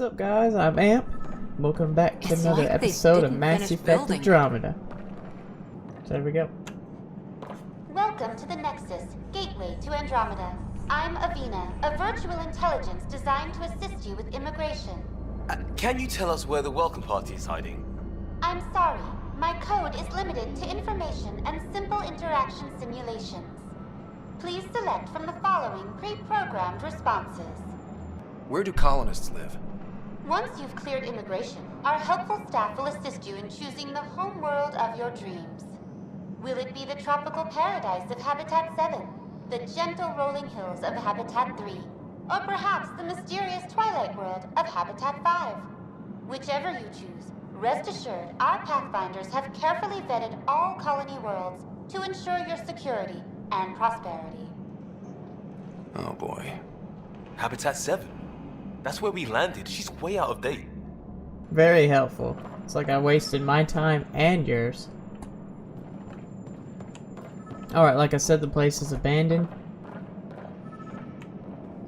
What's up, guys? I'm Amp. Welcome back to another episode of Mass Effect Andromeda. So there we go. Welcome to the Nexus, gateway to Andromeda. I'm Avina, a virtual intelligence designed to assist you with immigration. Can you tell us where the welcome party is hiding? I'm sorry, my code is limited to information and simple interaction simulations. Please select from the following pre-programmed responses. Where do colonists live? Once you've cleared immigration, our helpful staff will assist you in choosing the home world of your dreams. Will it be the tropical paradise of Habitat 7, the gentle rolling hills of Habitat 3, or perhaps the mysterious twilight world of Habitat 5? Whichever you choose, rest assured our Pathfinders have carefully vetted all colony worlds to ensure your security and prosperity. Oh boy. Habitat 7? That's where we landed. She's way out of date. Very helpful. It's like I wasted my time and yours. Alright, like I said, the place is abandoned.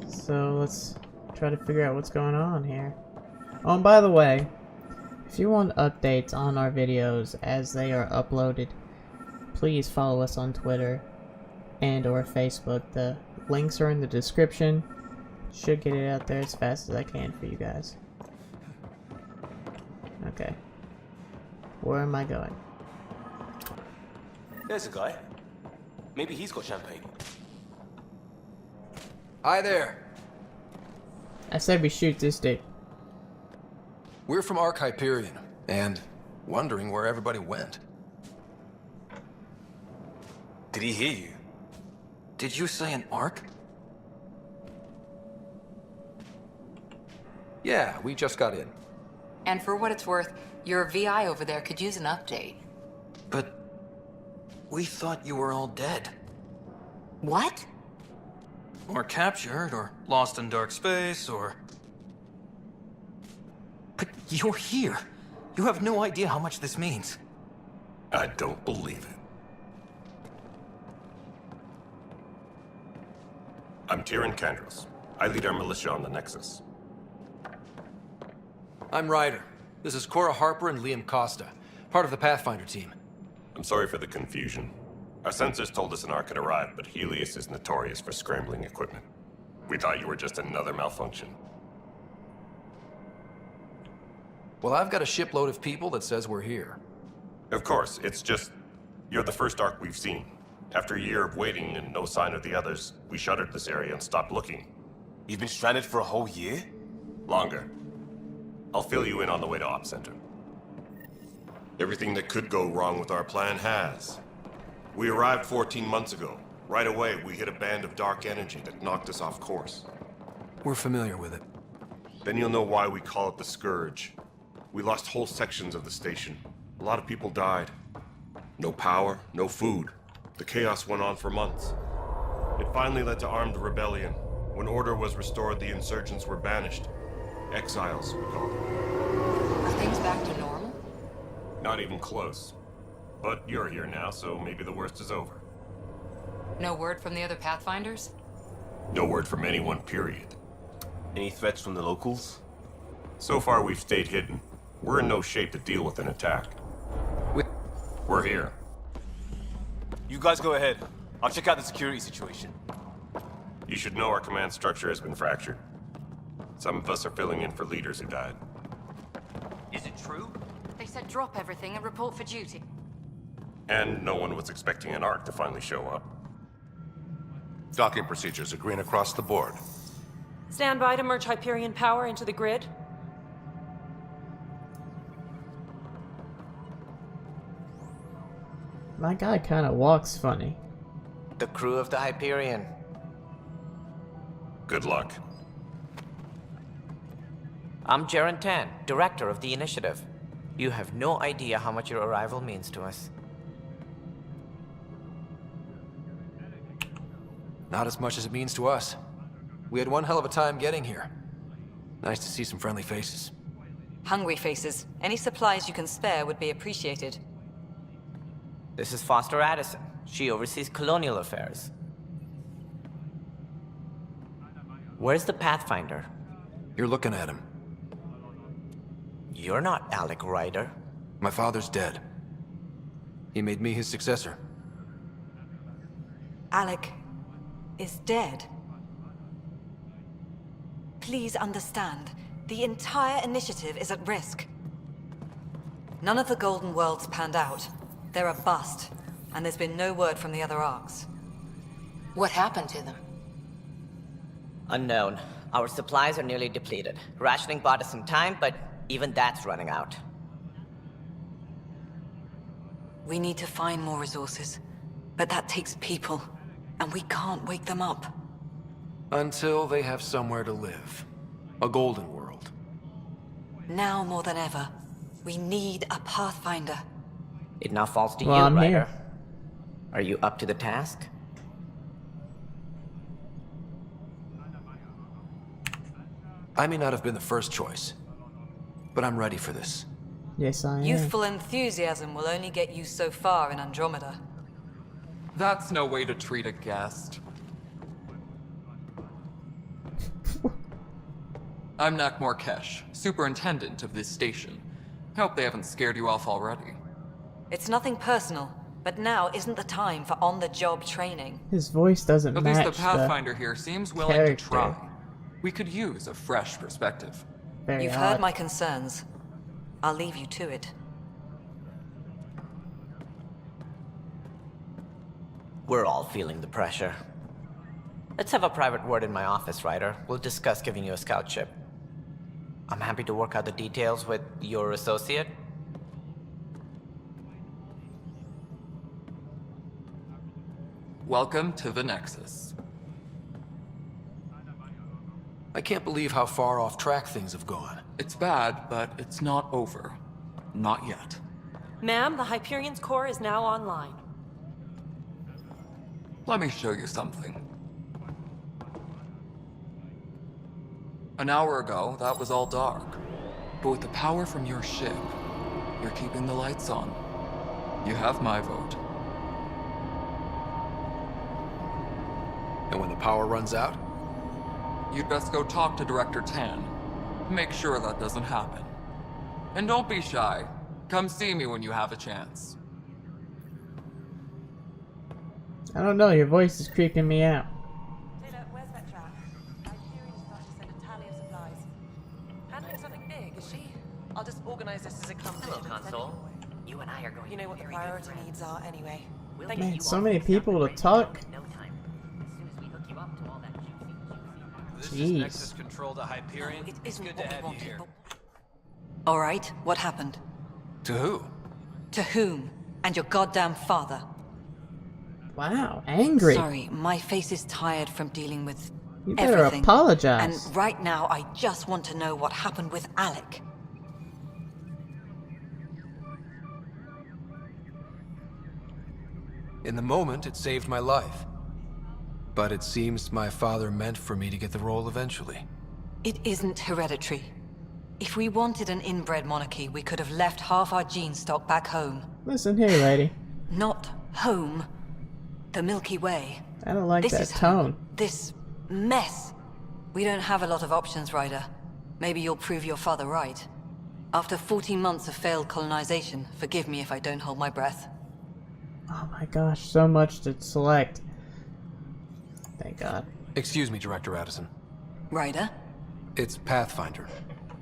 So let's try to figure out what's going on here. Oh, and by the way, if you want updates on our videos as they are uploaded, please follow us on Twitter and or Facebook. The links are in the description. Should get it out there as fast as I can for you guys. Okay. Where am I going? There's a guy. Maybe he's got champagne. Hi there. I said we shoot this dude. We're from Ark Hyperion, and wondering where everybody went. Did he hear you? Did you say an Ark? Yeah, we just got in. And for what it's worth, your VI over there could use an update. But we thought you were all dead. What? Or captured, or lost in dark space, or... But you're here. You have no idea how much this means. I don't believe it. I'm Tyrion Kandros. I lead our militia on the Nexus. I'm Ryder. This is Cora Harper and Liam Costa, part of the Pathfinder team. I'm sorry for the confusion. Our sensors told us an Ark had arrived, but Helios is notorious for scrambling equipment. We thought you were just another malfunction. Well, I've got a shipload of people that says we're here. Of course, it's just... you're the first Ark we've seen. After a year of waiting and no sign of the others, we shuttered this area and stopped looking. You've been stranded for a whole year? Longer. I'll fill you in on the way to Op Center. Everything that could go wrong with our plan has. We arrived 14 months ago. Right away, we hit a band of dark energy that knocked us off course. We're familiar with it. Then you'll know why we call it the Scourge. We lost whole sections of the station. A lot of people died. No power, no food. The chaos went on for months. It finally led to armed rebellion. When order was restored, the insurgents were banished. Exiles, we called them. Are things back to normal? Not even close. But you're here now, so maybe the worst is over. No word from the other Pathfinders? No word from anyone, period. Any threats from the locals? So far, we've stayed hidden. We're in no shape to deal with an attack. We're here. You guys go ahead. I'll check out the security situation. You should know our command structure has been fractured. Some of us are filling in for leaders who died. Is it true? They said drop everything and report for duty. And no one was expecting an Ark to finally show up. Docking procedures are green across the board. Stand by to merge Hyperion power into the grid. My guy kind of walks funny. The crew of the Hyperion. Good luck. I'm Jaren Tan, director of the Initiative. You have no idea how much your arrival means to us. Not as much as it means to us. We had one hell of a time getting here. Nice to see some friendly faces. Hungry faces. Any supplies you can spare would be appreciated. This is Foster Addison. She oversees colonial affairs. Where's the Pathfinder? You're looking at him. You're not Alec Ryder. My father's dead. He made me his successor. Alec is dead. Please understand, the entire initiative is at risk. None of the Golden Worlds panned out. They're a bust, and there's been no word from the other arcs. What happened to them? Unknown. Our supplies are nearly depleted. Rationing bought us some time, but even that's running out. We need to find more resources, but that takes people, and we can't wake them up. Until they have somewhere to live. A golden world. Now more than ever, we need a Pathfinder. It now falls to Well, you, I'm Ryder. here. Are you up to the task? I may not have been the first choice, but I'm ready for this. Yes, I am. Youthful enthusiasm will only get you so far in Andromeda. That's no way to treat a guest. I'm Nak Morkesh, superintendent of this station. Hope they haven't scared you off already. It's nothing personal, but now isn't the time for on-the-job training. His voice doesn't At match least the Pathfinder here seems willing character. to try. We could use a fresh perspective. Very You've odd. heard my concerns. I'll leave you to it. We're all feeling the pressure. Let's have a private word in my office, Ryder. We'll discuss giving you a scout ship. I'm happy to work out the details with your associate. Welcome to the Nexus. I can't believe how far off track things have gone. It's bad, but it's not over. Not yet. Ma'am, the Hyperion's core is now online. Let me show you something. An hour ago, that was all dark. But with the power from your ship, you're keeping the lights on. You have my vote. And when the power runs out? You'd best go talk to Director Tan. Make sure that doesn't happen. And don't be shy. Come see me when you have a chance. I don't know, your voice is creeping me out. Taylor, where's that chap? Hyperion's about to send a tally of supplies. Handling something big, is she? I'll just organize this as it comes Hello, in. Console. You and I are going You know what the priority needs are anyway. Thank Man, you so all many for people to stopping talk. in no time. As soon as we hook you up to all that juicy. This Jeez. is Nexus Control to Hyperion. It It's isn't good what to we have you wanted, here. but... All right, what happened? To who? To whom? And your goddamn father. Wow, angry. Sorry, my face is tired from dealing with You better everything. apologize. And right now, I just want to know what happened with Alec. In the moment, it saved my life. But it seems my father meant for me to get the role eventually. It isn't hereditary. If we wanted an inbred monarchy, we could have left half our gene stock back home. Listen here, lady. Not home. The Milky Way. I don't like This that is tone. home. This mess. We don't have a lot of options, Ryder. Maybe you'll prove your father right. After 14 months of failed colonization, forgive me if I don't hold my breath. Oh my gosh, so much to select. Thank God. Excuse me, Director Addison. Ryder? It's Pathfinder.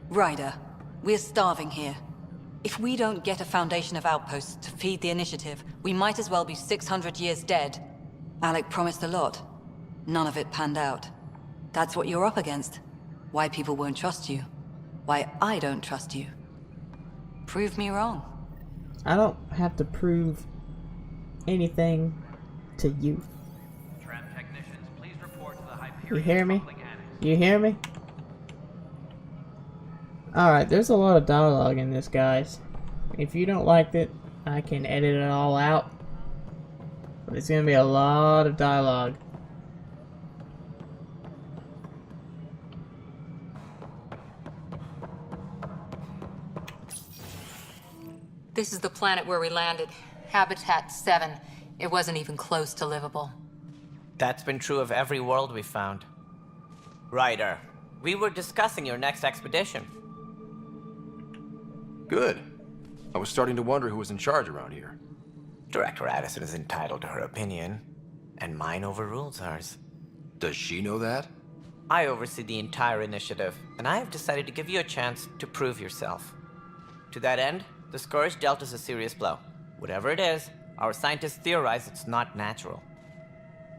Ryder, we're starving here. If we don't get a foundation of outposts to feed the initiative, we might as well be 600 years dead. Alec promised a lot. None of it panned out. That's what you're up against. Why people won't trust you. Why I don't trust you. Prove me wrong. I don't have to prove anything to you. Tram technicians, please report to the You Hyperion hear me? coupling annex. You hear me? Alright, there's a lot of dialogue in this, guys. If you don't like it, I can edit it all out. But it's gonna be a lot of dialogue. This is the planet where we landed. Habitat 7. It wasn't even close to livable. That's been true of every world we've found. Ryder, we were discussing your next expedition. Good. I was starting to wonder who was in charge around here. Director Addison is entitled to her opinion, and mine overrules hers. Does she know that? I oversee the entire initiative, and I have decided to give you a chance to prove yourself. To that end, the Scourge dealt us a serious blow. Whatever it is, our scientists theorize it's not natural.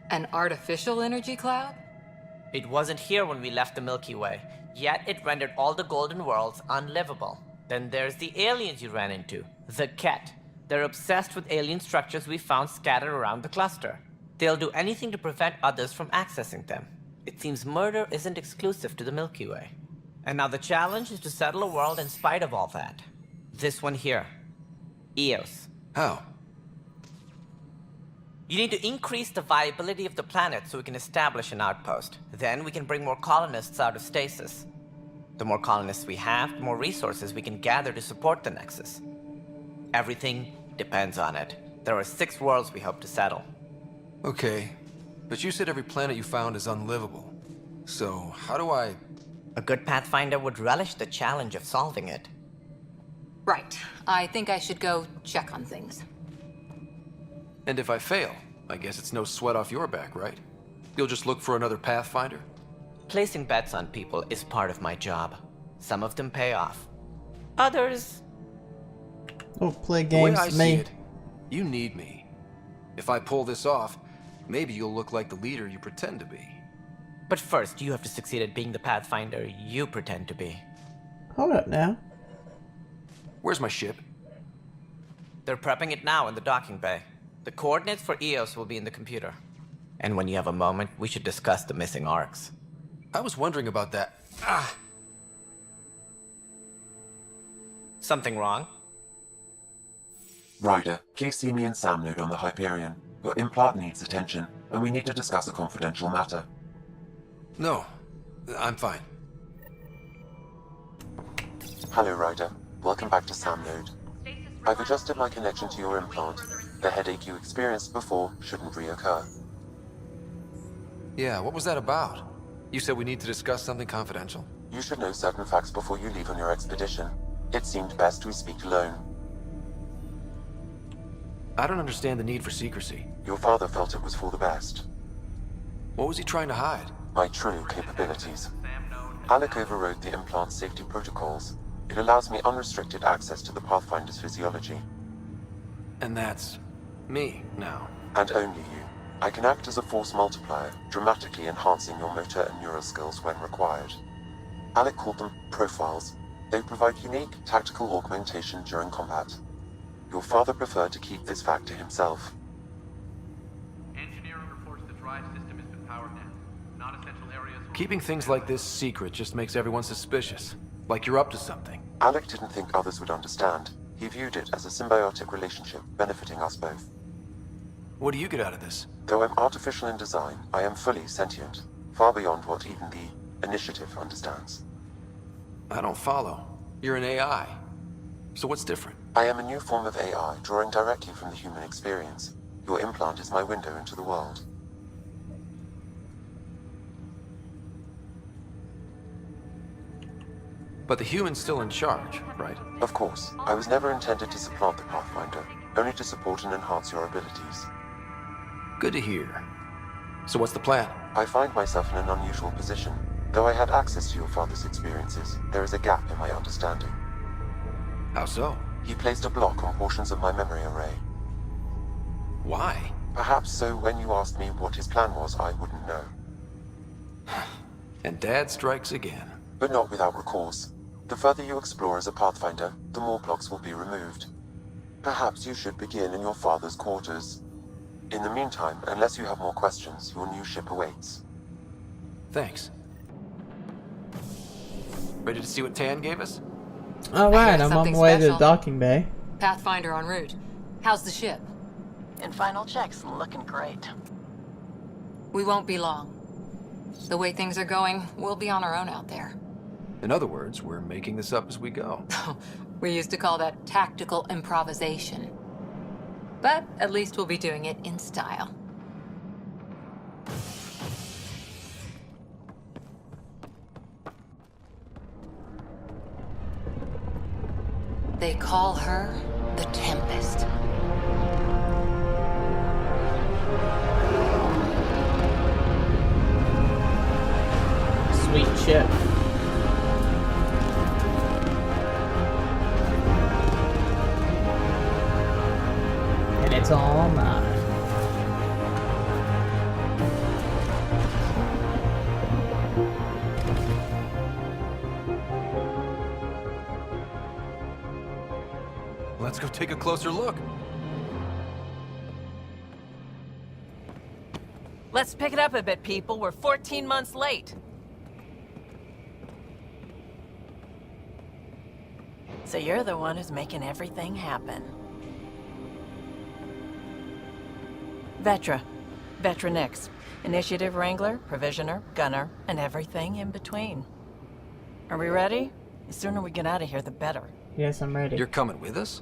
An artificial energy cloud? It wasn't here when we left the Milky Way, yet it rendered all the golden worlds unlivable. Then there's the aliens you ran into, the Ket. They're obsessed with alien structures we found scattered around the cluster. They'll do anything to prevent others from accessing them. It seems murder isn't exclusive to the Milky Way. And now the challenge is to settle a world in spite of all that. This one here. Eos. How? You need to increase the viability of the planet so we can establish an outpost. Then we can bring more colonists out of stasis. The more colonists we have, the more resources we can gather to support the Nexus. Everything depends on it. There are 6 worlds we hope to settle. Okay, but you said every planet you found is unlivable. So, how do I... A good Pathfinder would relish the challenge of solving it. Right. I think I should go check on things. And if I fail, I guess it's no sweat off your back, right? You'll just look for another Pathfinder? Placing bets on people is part of my job. Some of them pay off. Others... Don't play The way games I with see me. it, you need me. If I pull this off, maybe you'll look like the leader you pretend to be. But first, you have to succeed at being the Pathfinder you pretend to be. Hold up now. Where's my ship? They're prepping it now in the docking bay. The coordinates for Eos will be in the computer. And when you have a moment, we should discuss the missing arcs. I was wondering about that. Ah! Something wrong? Ryder, please see me and Sam Node on the Hyperion. Your implant needs attention, and we need to discuss a confidential matter. No, I'm fine. Hello, Ryder. Welcome back to Sam Node. I've adjusted my connection to your implant. The headache you experienced before shouldn't reoccur. Yeah, what was that about? You said we need to discuss something confidential. You should know certain facts before you leave on your expedition. It seemed best we speak alone. I don't understand the need for secrecy. Your father felt it was for the best. What was he trying to hide? My true capabilities. Alec overrode the implant safety protocols. It allows me unrestricted access to the Pathfinder's physiology. And that's... me, now. And only you. I can act as a force multiplier, dramatically enhancing your motor and neural skills when required. Alec called them profiles. They provide unique tactical augmentation during combat. Your father preferred to keep this fact to himself. Engineering reports the drive system has been powered down. Non-essential areas... Keeping things like this secret just makes everyone suspicious. Like you're up to something. Alec didn't think others would understand. He viewed it as a symbiotic relationship, benefiting us both. What do you get out of this? Though I'm artificial in design, I am fully sentient, far beyond what even the Initiative understands. I don't follow. You're an AI. So what's different? I am a new form of AI, drawing directly from the human experience. Your implant is my window into the world. But the human's still in charge, right? Of course. I was never intended to supplant the Pathfinder, only to support and enhance your abilities. Good to hear. So what's the plan? I find myself in an unusual position. Though I had access to your father's experiences, there is a gap in my understanding. How so? He placed a block on portions of my memory array. Why? Perhaps so when you asked me what his plan was, I wouldn't know. And Dad strikes again. But not without recourse. The further you explore as a Pathfinder, the more blocks will be removed. Perhaps you should begin in your father's quarters. In the meantime, unless you have more questions, your new ship awaits. Thanks. Ready to see what Tan gave us? Alright, I'm on my way to the docking bay. Pathfinder en route. How's the ship? In final checks, looking great. We won't be long. The way things are going, we'll be on our own out there. In other words, we're making this up as we go. We used to call that tactical improvisation. But at least we'll be doing it in style. They call her the Tempest. Sweet ship. And it's all mine. Let's go take a closer look. Let's pick it up a bit, people. We're 14 months late. So you're the one who's making everything happen. Vetra. Vetra Nix. Initiative Wrangler, Provisioner, Gunner, and everything in between. Are we ready? The sooner we get out of here, the better. Yes, I'm ready. You're coming with us?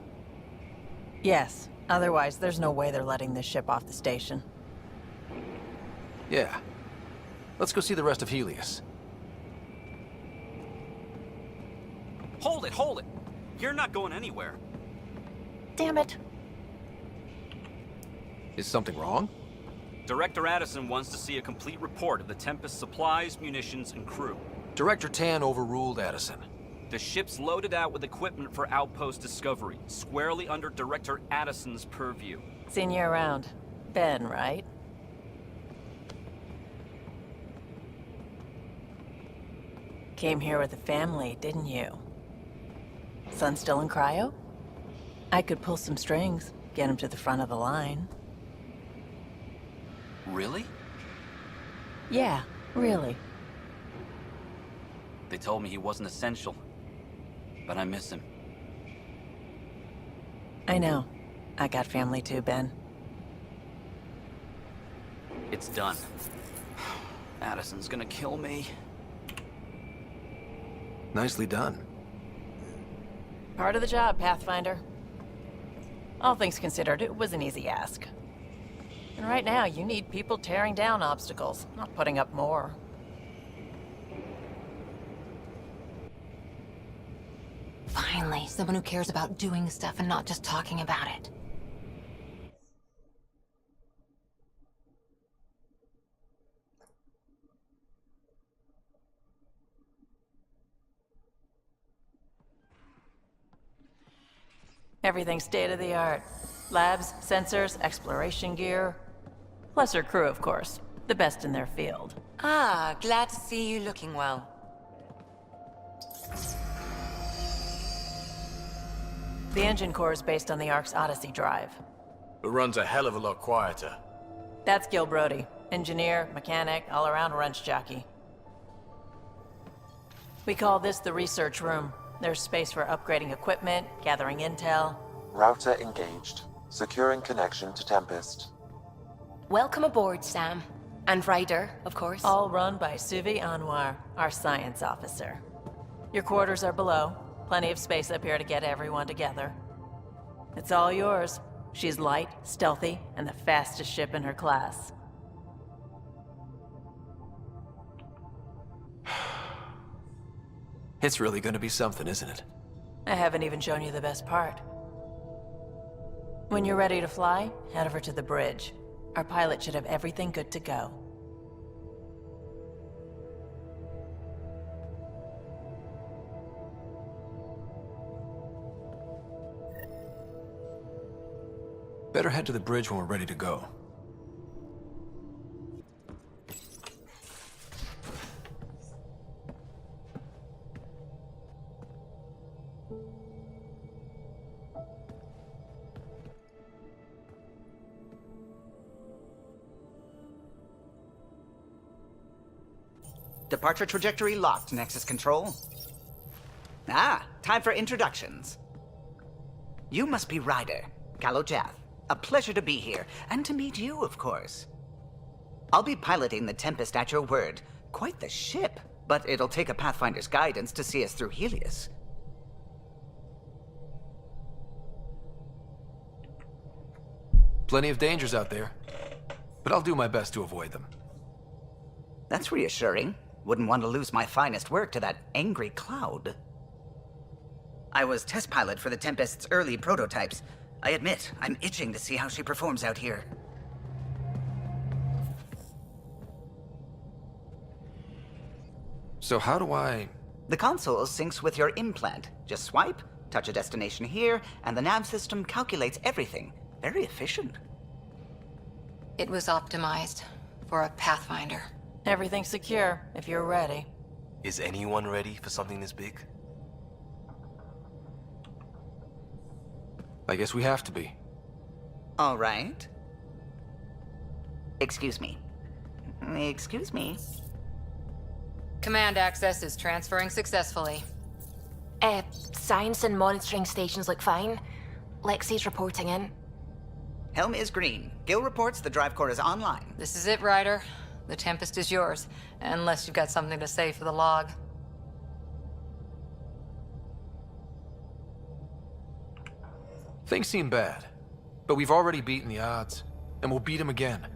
Yes. Otherwise, there's no way they're letting this ship off the station. Yeah. Let's go see the rest of Helios. Hold it, hold it! You're not going anywhere. Damn it. Is something wrong? Director Addison wants to see a complete report of the Tempest supplies, munitions, and crew. Director Tan overruled Addison. The ship's loaded out with equipment for outpost discovery, squarely under Director Addison's purview. Seen you around. Ben, right? Came here with a family, didn't you? Son still in cryo? I could pull some strings, get him to the front of the line. Really? Yeah, really. They told me he wasn't essential, but I miss him. I know. I got family too, Ben. It's done. Addison's gonna kill me. Nicely done. Part of the job, Pathfinder. All things considered, it was an easy ask. And right now, you need people tearing down obstacles, not putting up more. Finally, someone who cares about doing stuff and not just talking about it. Everything's state-of-the-art. Labs, sensors, exploration gear. Plus her crew, of course. The best in their field. Ah, glad to see you looking well. The engine core is based on the Ark's Odyssey drive. It runs a hell of a lot quieter. That's Gil Brody. Engineer, mechanic, all-around wrench jockey. We call this the research room. There's space for upgrading equipment, gathering intel. Router engaged. Securing connection to Tempest. Welcome aboard, Sam. And Ryder, of course. All run by Suvi Anwar, our science officer. Your quarters are below. Plenty of space up here to get everyone together. It's all yours. She's light, stealthy, and the fastest ship in her class. It's really gonna be something, isn't it? I haven't even shown you the best part. When you're ready to fly, head over to the bridge. Our pilot should have everything good to go. Better head to the bridge when we're ready to go. Departure trajectory locked, Nexus Control. Ah, time for introductions. You must be Ryder, Kalojath. A pleasure to be here, and to meet you, of course. I'll be piloting the Tempest at your word. Quite the ship, but it'll take a Pathfinder's guidance to see us through Helios. Plenty of dangers out there, but I'll do my best to avoid them. That's reassuring. Wouldn't want to lose my finest work to that angry cloud. I was test pilot for the Tempest's early prototypes. I admit, I'm itching to see how she performs out here. So how do I... The console syncs with your implant. Just swipe, touch a destination here, and the nav system calculates everything. Very efficient. It was optimized for a Pathfinder. Everything's secure, if you're ready. Is anyone ready for something this big? I guess we have to be. All right. Excuse me. Excuse me. Command access is transferring successfully. Science and monitoring stations look fine. Lexi's reporting in. Helm is green. Gil reports the drive core is online. This is it, Ryder. The Tempest is yours, unless you've got something to say for the log. Things seem bad, but we've already beaten the odds, and we'll beat them again.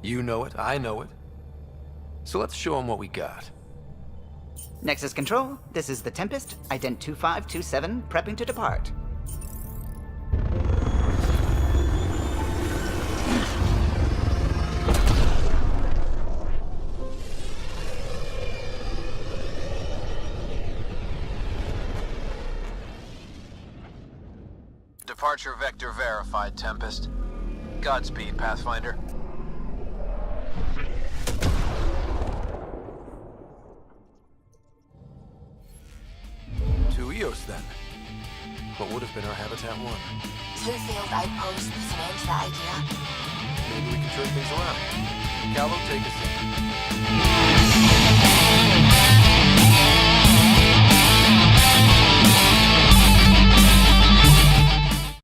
You know it, I know it. So let's show them what we got. Nexus Control, this is the Tempest, ident 2527, prepping to depart. Departure vector verified, Tempest. Godspeed, Pathfinder. To Eos, then. What would have been our Habitat 1? 2 failed outposts with an end to the idea. Maybe we can turn things around. Callow, take us in.